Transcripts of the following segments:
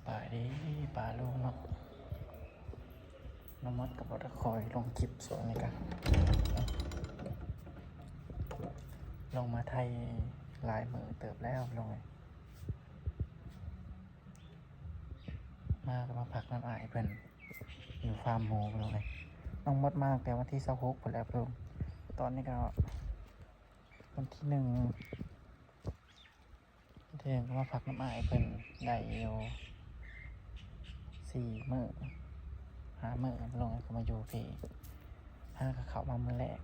ป่าดีป่าลูกเนาะน้ำมัดกับบอตคอยลงคลิปสวยนี่กันลงมาไทยหลายมือเติบแล้วลงเลยมาก็มาพักน้ำอายเพิ่นอยู่ฟาร์มหมูลงเลยน้องมดมากแต่วันที่26ผลแล้วลงตอนนี้ก็วันที่1เที่ยงก็มาพักน้ำอายเพิ่นได้อยู่4 มื้อ5 มื้อลงก็มาอยู่ที่5ก็เข้ามามื้อแรก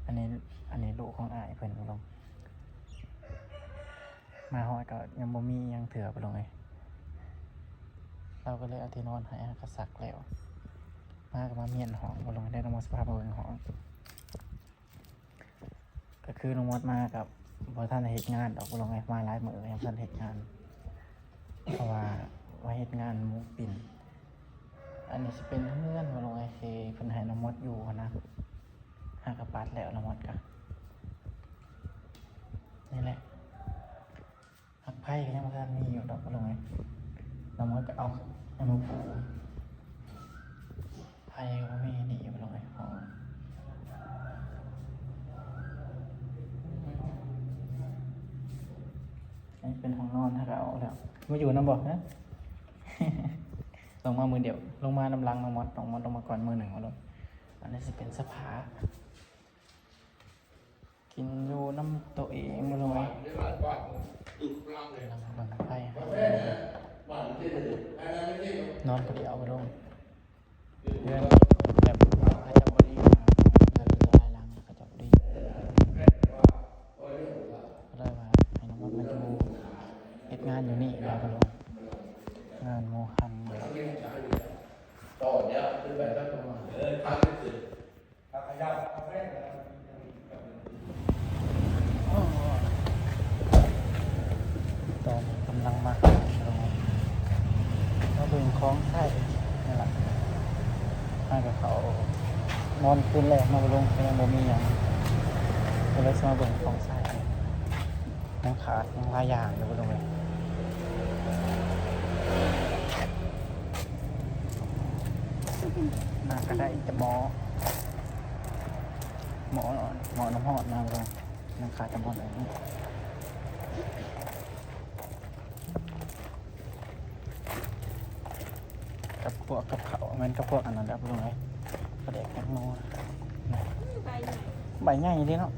อันนี้ลูกของอายเพิ่นลงมาหอยก็ยังบ่มียังเถื่อไปลงเลยเราก็เลยเอาที่นอนให้กระสักแล้วมาก็มาเมียนห้องบ่ลงได้น้องมดสภาพมาเบิ่งห้องก็คือน้องมดมากับบ่ทันได้เฮ็ดงานดอกบ่ลงไงมาหลายมื้อยังบ่ทันเฮ็ดงานเพราะว่าเฮ็ดงานหมูปิ่นอันนี้สิเป็นเฮือนบ่ลงไงที่เพิ่นให้น้องมดอยู่นะหากระปัดแล้วน้องมดก็นี่แหละหักไผ่ก็ยังบ่ทันมีอยู่ดอกบ่ลงไงน้องมดก็เอาให้มาปลูกไผ่ก็บ่มีนี่บ่ลงไงห้องอันนี้เป็นห้องนอนถ้าเราเอาแล้วมาอยู่นำบ่นะ ลงมามือเดียวลงมานำลังน้องมดลงมาก่อนมือหนึ่งมาลงอันนี้จะเป็นสภากินอยู่น้ำตัวเองมาลงไว้นำบังไฟนอนคนเดียวมาลงเดือนแบบขจับบริมาเดือนลายลังขจับบริก็เลยว่าให้น้องมดมาอยู่เฮ็ดงานอยู่นี่แล้วมาลงงานโมหันต่อเนี่ยคือแบบนั้นประมาณพักที่สุดพักขยับพักแรกตอนกำลังมาเบิ่งคล้องไส้นี่แหละให้กับเขานอนคืนแรกมาลงยังบ่มีอย่างก็เลยมาเบิ่งคล้องไส้ยังขาดยังหลายอย่างอยู่ลงเลยน่าก็ได้จะหมอน้ำหอดมาลงยังขาดจะหมอไหนกับพวกกับเขามันกับพวกอันนั้นแบบลงเลยประเด็กแตงโมใบใหญ่ดิเนาะ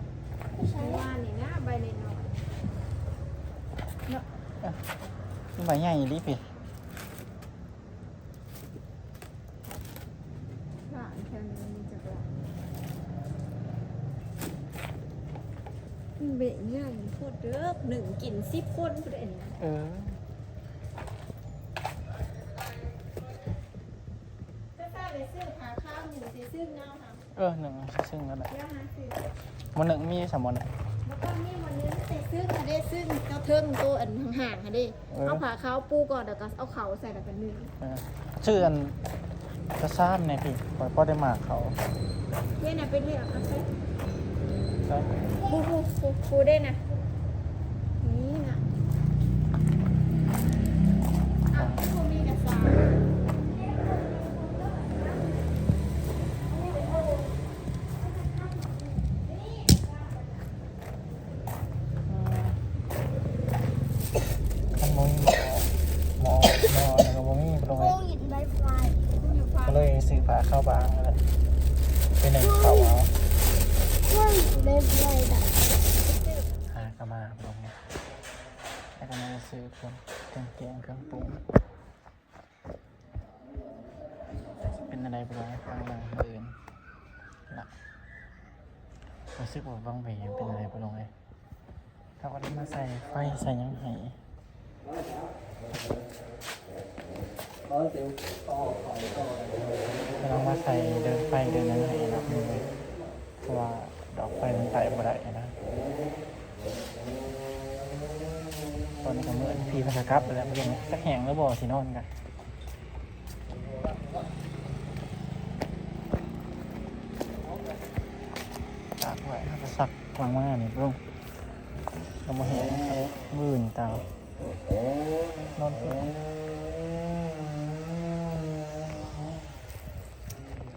ใช้ว่านี่นะใบในนอนเนาะใบใหญ่ดิพี่หลานแค่นี้จะกว่าเบะง่ายโคตรเด้อ1กิน10 คนผู้ใดเนี่ยถ้าไปซื้อหาข้าวหนึ่งสิซื้อเงาค่ะ1ซึ่งแล้วแหละเดี๋ยวหาซื้อมัน1มี3มันแล้วก็นี่วันนี้ใส่ซื้อค่ะได้ซื้อเจ้าเทิงตัวอันห่างๆค่ะดิเอาผ่าขาวปูก่อนเดี๋ยวก็เอาเขาใส่แล้วกันนึ่งชื่ออันกระซ้ำเนี่ยพี่ปล่อยพ่อได้มาเขาเนี่ยนะเป็นเรื่องเอาใส่ปูได้นะนี่นะอ้าวปูมีกระซ้ก็เลยซื้อผ้าเข้าบางอะไรเป็นหนึ่งเขาเอาหากระมาลงแล้วก็มาซื้อเครื่องแกงเครื่องปรุงเป็นอะไรไปเลยฟังบางอื่นละรู้สึกว่าบางเวงเป็นอะไรไปลงเลยถ้าวันนี้มาใส่ไฟใส่ยังไงเรามาใส่เดินไฟเดินยังไงนะเพราะว่าดอกไฟมันไต่บ่ได้นะตอนนี้ก็เมื่อพี่พันธครับไปแล้วมันยังสักแห้งแล้วบ่สินอนกันตากไว้ถ้าสักวางมาเนี่ยลุงเรามาเห็นมือตา นอนขึ้น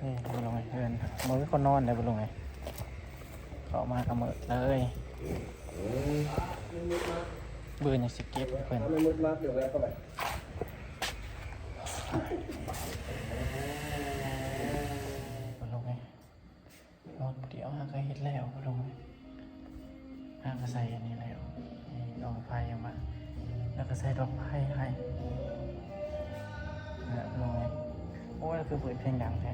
นี่บุลงไงเพื่อนมือคนนอนเลยบุลงไงเขามากระเมิดเลยเบื่ออย่างสิเก็บเพื่อนบุลงไงนอนเดี๋ยวหาก็เห็นแล้วบุลงไงหาก็ใส่อันนี้แล้วนี่ดอกไฟออกมาแล้วก็ใส่ดอกไฟให้นะบุลงไงโอ้ยคือเปิดเพลงดังแท้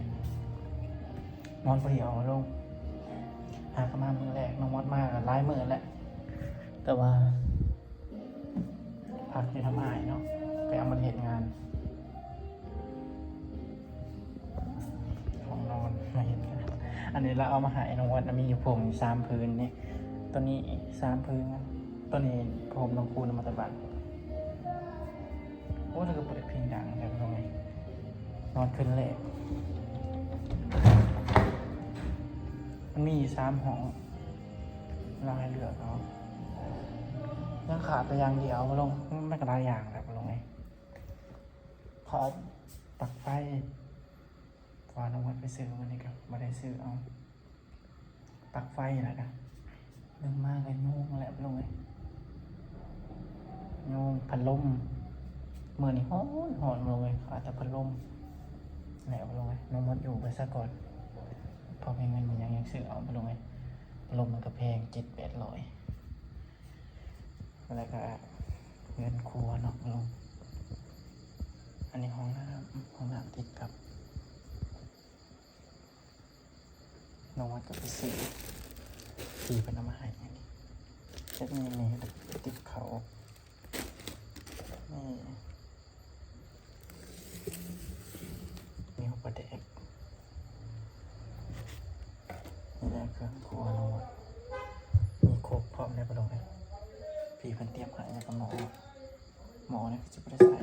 นอนเดียวลงหากมามือแรกน้องมดมากหลายมือแหละแต่ว่าพักอยู่ทำอายเนาะไปเอามาเหตุงานของนอนมาเห็นกันอันนี้เราเอามาใหายน้องมดมีอยู่ผม3 พื้นนี่ตัวนี้3 พื้นตัวนี้ผมน้องคูนมาตะบันโอ้แล้วก็เปิดเพลงดังแบบตรงนี้นอนขึ้นเลยมันมี3 ห้องเราให้เลือกเอายังขาดไปอย่างเดียวมาลงไม่กระไรอย่างแบบมาลงไงขาดปลั๊กไฟฟาน้องวัดไปซื้อวันนี้ครับมาได้ซื้อเอาปลั๊กไฟนะกันเรื่องมากเลยยุ่งแหละมาลงไงยุ่งพัดลมเมื่อนี่หอนมาลงไงขาดแต่พัดลมแหละมาลงไงน้องวัดอยู่ไปซะก่อนพอเพียงเงินมันยังซื้อเอามาลงไงลมมันก็แพง700-800อะไรก็เงินครัวเนาะลงอันนี้ห้องน้ำติดกับน้องวัดก็ไปซื้อทีเป็นน้ำมาให้อันนี้จะมีติดเขานี่มีหัวประเด็กนี่แหละเครื่องครัวน้องวัดมีโคกพร้อมได้ปะลงเลยพี่เพิ่นเตรียมให้แล้วก็หมอเนี่ยจะไม่ได้ใส่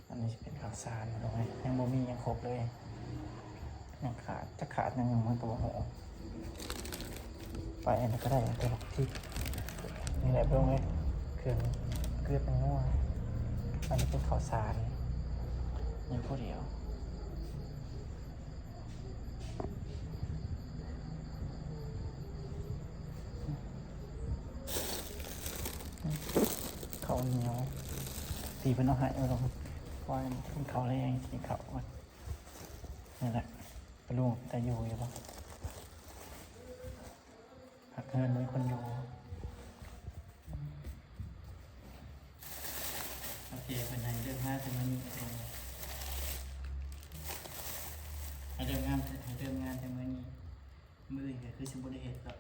อันนี้จะเป็นข้าวสารถูกไหมยังบ่มียังครบเลยยังขาดยังมันตัวหอไปอันนี้ก็ได้ตัวหลักที่นี่แหละเพื่อนเลยเครื่องเกลือเป็นนัวอันนี้เป็นข้าวสารยังผู้เดียวเขาเหนียวตีเป็นเอาหายไปลงว่าเป็นเขาอะไรอย่างที่เขานี่แหละไปลุงแต่อยู่ป่ะหักเงินมีคนอยู่โอเคเป็นไงเรื่องง่ายแต่มันเรื่องงานแต่มันมือก็คือสมบูรณ์เหตุแบบ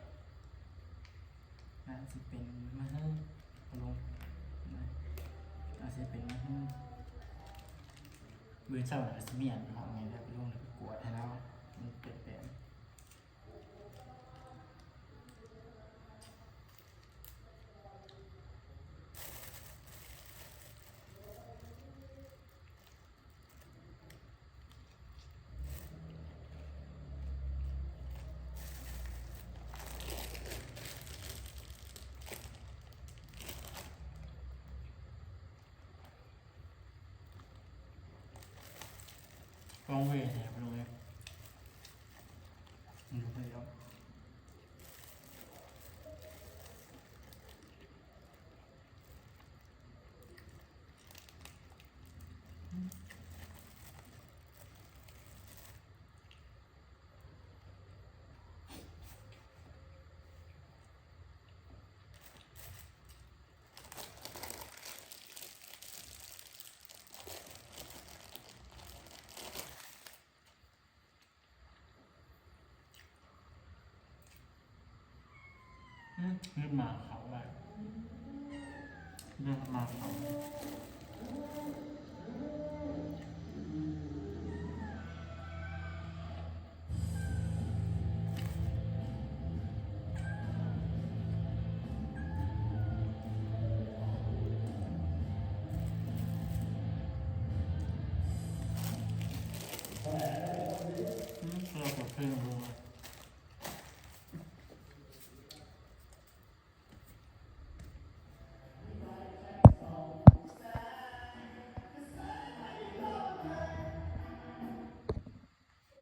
งานสิเป็นมาเฮ้ยลงอาจจะเป็นมือเจ้าหน้าที่เมียนของไงแล้วไปลงแล้วไปกวดให้แล้วมันเปลี่ยนแปลงกองเวทเนี่ยไปลงเลยดูไปแล้วขึ้นมาเขาแบบเดินมาเขา